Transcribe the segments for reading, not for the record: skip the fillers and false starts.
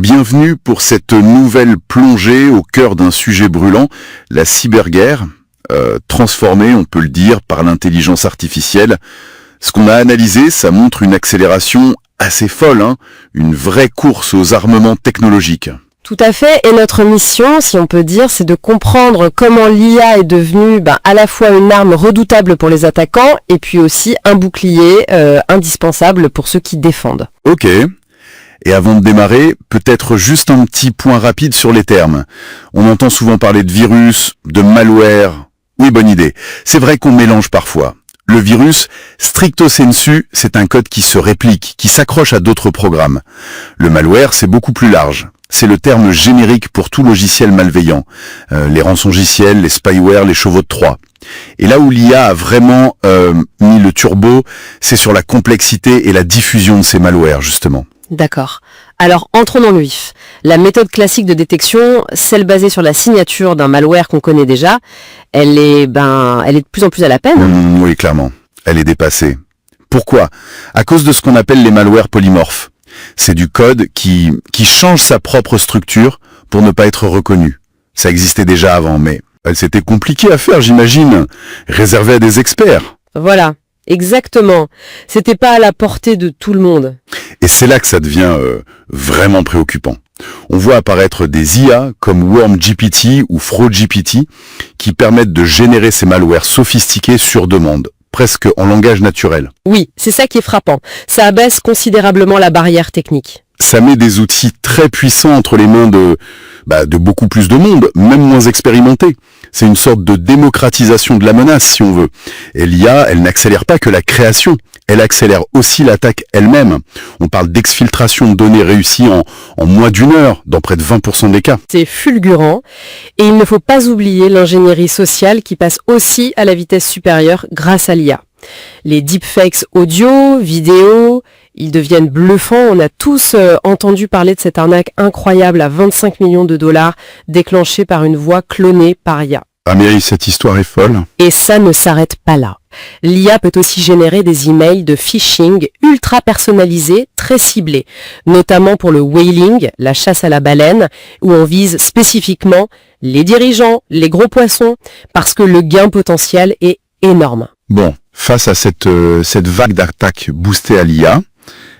Bienvenue pour cette nouvelle plongée au cœur d'un sujet brûlant, la cyberguerre, transformée, on peut le dire, par l'intelligence artificielle. Ce qu'on a analysé, ça montre une accélération assez folle, une vraie course aux armements technologiques. Tout à fait, et notre mission, si on peut dire, c'est de comprendre comment l'IA est devenue à la fois une arme redoutable pour les attaquants et puis aussi un bouclier indispensable pour ceux qui défendent. Ok. Et avant de démarrer, peut-être juste un petit point rapide sur les termes. On entend souvent parler de virus, de malware. Oui, bonne idée. C'est vrai qu'on mélange parfois. Le virus, stricto sensu, c'est un code qui se réplique, qui s'accroche à d'autres programmes. Le malware, c'est beaucoup plus large. C'est le terme générique pour tout logiciel malveillant. Les rançongiciels, les spyware, les chevaux de Troie. Et là où l'IA a vraiment mis le turbo, c'est sur la complexité et la diffusion de ces malwares, justement. D'accord. Alors, entrons dans le vif. La méthode classique de détection, celle basée sur la signature d'un malware qu'on connaît déjà, elle est de plus en plus à la peine. Oui, clairement. Elle est dépassée. Pourquoi ? À cause de ce qu'on appelle les malwares polymorphes. C'est du code qui change sa propre structure pour ne pas être reconnu. Ça existait déjà avant, mais c'était compliqué à faire, j'imagine. Réservé à des experts. Voilà. Exactement. C'était pas à la portée de tout le monde. Et c'est là que ça devient vraiment préoccupant. On voit apparaître des IA comme WormGPT ou FraudGPT qui permettent de générer ces malwares sophistiqués sur demande, presque en langage naturel. Oui, c'est ça qui est frappant. Ça abaisse considérablement la barrière technique. Ça met des outils très puissants entre les mains de beaucoup plus de monde, même moins expérimenté. C'est une sorte de démocratisation de la menace, si on veut. Et l'IA, elle n'accélère pas que la création, elle accélère aussi l'attaque elle-même. On parle d'exfiltration de données réussies en moins d'une heure, dans près de 20% des cas. C'est fulgurant, et il ne faut pas oublier l'ingénierie sociale qui passe aussi à la vitesse supérieure grâce à l'IA. Les deepfakes audio, vidéo, ils deviennent bluffants. On a tous entendu parler de cette arnaque incroyable à 25 millions de dollars déclenchée par une voix clonée par IA. Ah mais cette histoire est folle. Et ça ne s'arrête pas là. L'IA peut aussi générer des emails de phishing ultra personnalisés, très ciblés, notamment pour le whaling, la chasse à la baleine, où on vise spécifiquement les dirigeants, les gros poissons, parce que le gain potentiel est énorme. Bon, face à cette vague d'attaques boostées à l'IA,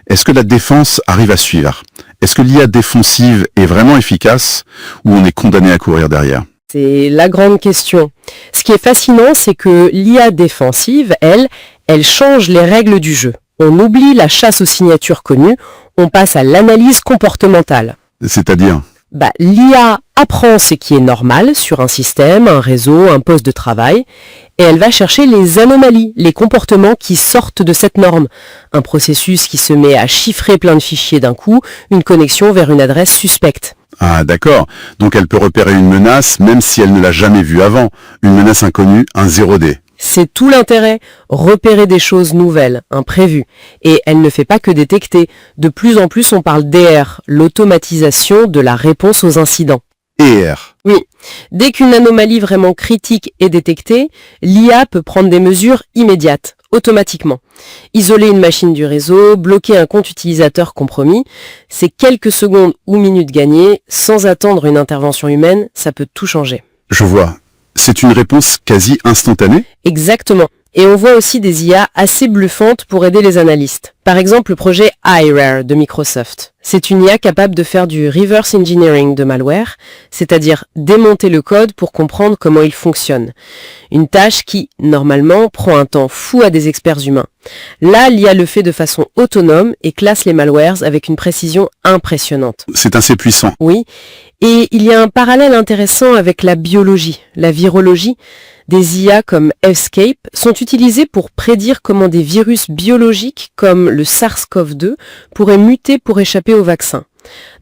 est-ce que la défense arrive à suivre ? Est-ce que l'IA défensive est vraiment efficace ou on est condamné à courir derrière ? C'est la grande question. Ce qui est fascinant, c'est que l'IA défensive, elle change les règles du jeu. On oublie la chasse aux signatures connues, on passe à l'analyse comportementale. C'est-à-dire ? L'IA apprend ce qui est normal sur un système, un réseau, un poste de travail, et elle va chercher les anomalies, les comportements qui sortent de cette norme. Un processus qui se met à chiffrer plein de fichiers d'un coup, une connexion vers une adresse suspecte. Ah d'accord, donc elle peut repérer une menace même si elle ne l'a jamais vue avant, une menace inconnue, un 0D. C'est tout l'intérêt, repérer des choses nouvelles, imprévues. Et elle ne fait pas que détecter. De plus en plus, on parle d'ER, l'automatisation de la réponse aux incidents. ER. Oui. Dès qu'une anomalie vraiment critique est détectée, l'IA peut prendre des mesures immédiates, automatiquement. Isoler une machine du réseau, bloquer un compte utilisateur compromis, c'est quelques secondes ou minutes gagnées, sans attendre une intervention humaine, ça peut tout changer. Je vois. C'est une réponse quasi instantanée ? Exactement. Et on voit aussi des IA assez bluffantes pour aider les analystes. Par exemple, le projet iRare de Microsoft. C'est une IA capable de faire du reverse engineering de malware, c'est-à-dire démonter le code pour comprendre comment il fonctionne. Une tâche qui, normalement, prend un temps fou à des experts humains. Là, l'IA le fait de façon autonome et classe les malwares avec une précision impressionnante. C'est assez puissant. Oui, et il y a un parallèle intéressant avec la biologie, la virologie. Des IA comme Escape sont utilisées pour prédire comment des virus biologiques comme le SARS-CoV-2 pourraient muter pour échapper au vaccin.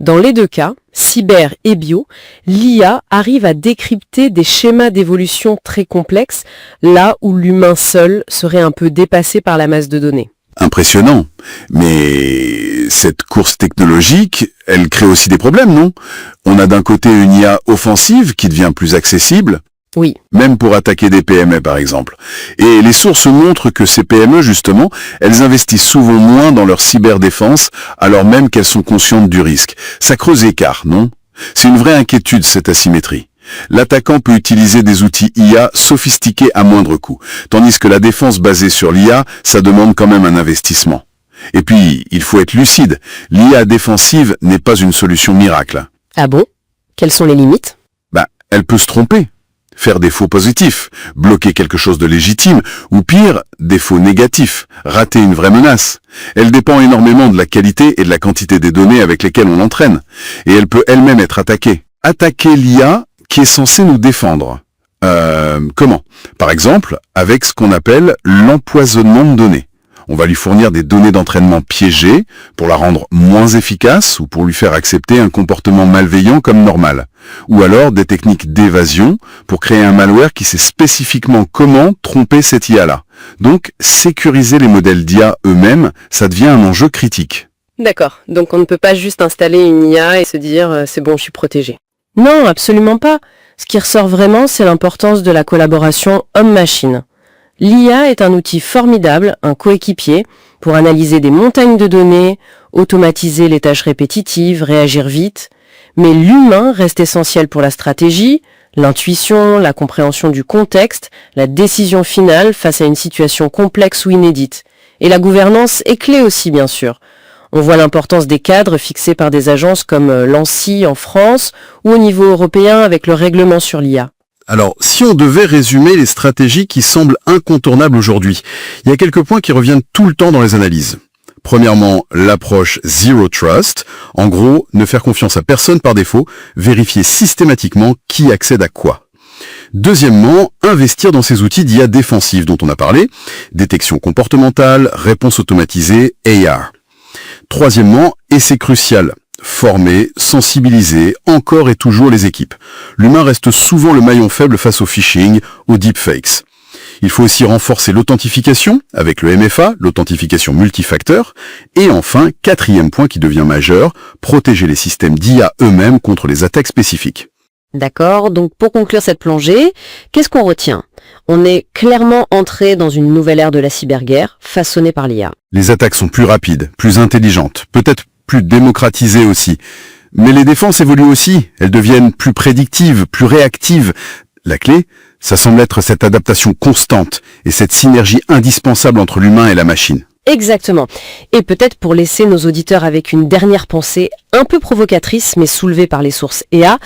Dans les deux cas, cyber et bio, l'IA arrive à décrypter des schémas d'évolution très complexes, là où l'humain seul serait un peu dépassé par la masse de données. Impressionnant. Mais cette course technologique, elle crée aussi des problèmes, non ? On a d'un côté une IA offensive qui devient plus accessible, Oui. Même pour attaquer des PME, par exemple. Et les sources montrent que ces PME, justement, elles investissent souvent moins dans leur cyberdéfense, alors même qu'elles sont conscientes du risque. Ça creuse l'écart, non? C'est une vraie inquiétude, cette asymétrie. L'attaquant peut utiliser des outils IA sophistiqués à moindre coût, tandis que la défense basée sur l'IA, ça demande quand même un investissement. Et puis, il faut être lucide, l'IA défensive n'est pas une solution miracle. Ah bon? Quelles sont les limites? Elle peut se tromper, faire des faux positifs, bloquer quelque chose de légitime, ou pire, des faux négatifs, rater une vraie menace. Elle dépend énormément de la qualité et de la quantité des données avec lesquelles on entraîne. Et elle peut elle-même être attaquée. Attaquer l'IA qui est censée nous défendre. Comment? Par exemple, avec ce qu'on appelle l'empoisonnement de données. On va lui fournir des données d'entraînement piégées pour la rendre moins efficace ou pour lui faire accepter un comportement malveillant comme normal. Ou alors des techniques d'évasion pour créer un malware qui sait spécifiquement comment tromper cette IA-là. Donc, sécuriser les modèles d'IA eux-mêmes, ça devient un enjeu critique. D'accord, donc on ne peut pas juste installer une IA et se dire c'est bon, je suis protégé. Non, absolument pas. Ce qui ressort vraiment, c'est l'importance de la collaboration homme-machine. L'IA est un outil formidable, un coéquipier, pour analyser des montagnes de données, automatiser les tâches répétitives, réagir vite. Mais l'humain reste essentiel pour la stratégie, l'intuition, la compréhension du contexte, la décision finale face à une situation complexe ou inédite. Et la gouvernance est clé aussi, bien sûr. On voit l'importance des cadres fixés par des agences comme l'ANSSI en France ou au niveau européen avec le règlement sur l'IA. Alors, si on devait résumer les stratégies qui semblent incontournables aujourd'hui, il y a quelques points qui reviennent tout le temps dans les analyses. Premièrement, l'approche Zero Trust. En gros, ne faire confiance à personne par défaut, vérifier systématiquement qui accède à quoi. Deuxièmement, investir dans ces outils d'IA défensive dont on a parlé, détection comportementale, réponse automatisée, AR. Troisièmement, et c'est crucial, former, sensibiliser encore et toujours les équipes. L'humain reste souvent le maillon faible face au phishing, aux deepfakes. Il faut aussi renforcer l'authentification avec le MFA, l'authentification multifacteur. Et enfin, quatrième point qui devient majeur, protéger les systèmes d'IA eux-mêmes contre les attaques spécifiques. D'accord, donc pour conclure cette plongée, qu'est-ce qu'on retient? On est clairement entré dans une nouvelle ère de la cyberguerre, façonnée par l'IA. Les attaques sont plus rapides, plus intelligentes, peut-être plus démocratisées aussi. Mais les défenses évoluent aussi, elles deviennent plus prédictives, plus réactives. La clé, ça semble être cette adaptation constante et cette synergie indispensable entre l'humain et la machine. Exactement. Et peut-être pour laisser nos auditeurs avec une dernière pensée un peu provocatrice mais soulevée par les sources IA,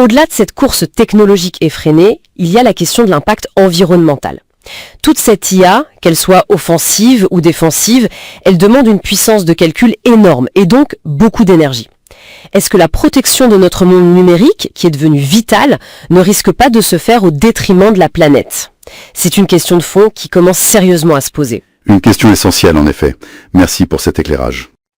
au-delà de cette course technologique effrénée, il y a la question de l'impact environnemental. Toute cette IA, qu'elle soit offensive ou défensive, elle demande une puissance de calcul énorme et donc beaucoup d'énergie. Est-ce que la protection de notre monde numérique, qui est devenu vital, ne risque pas de se faire au détriment de la planète? C'est une question de fond qui commence sérieusement à se poser. Une question essentielle en effet. Merci pour cet éclairage.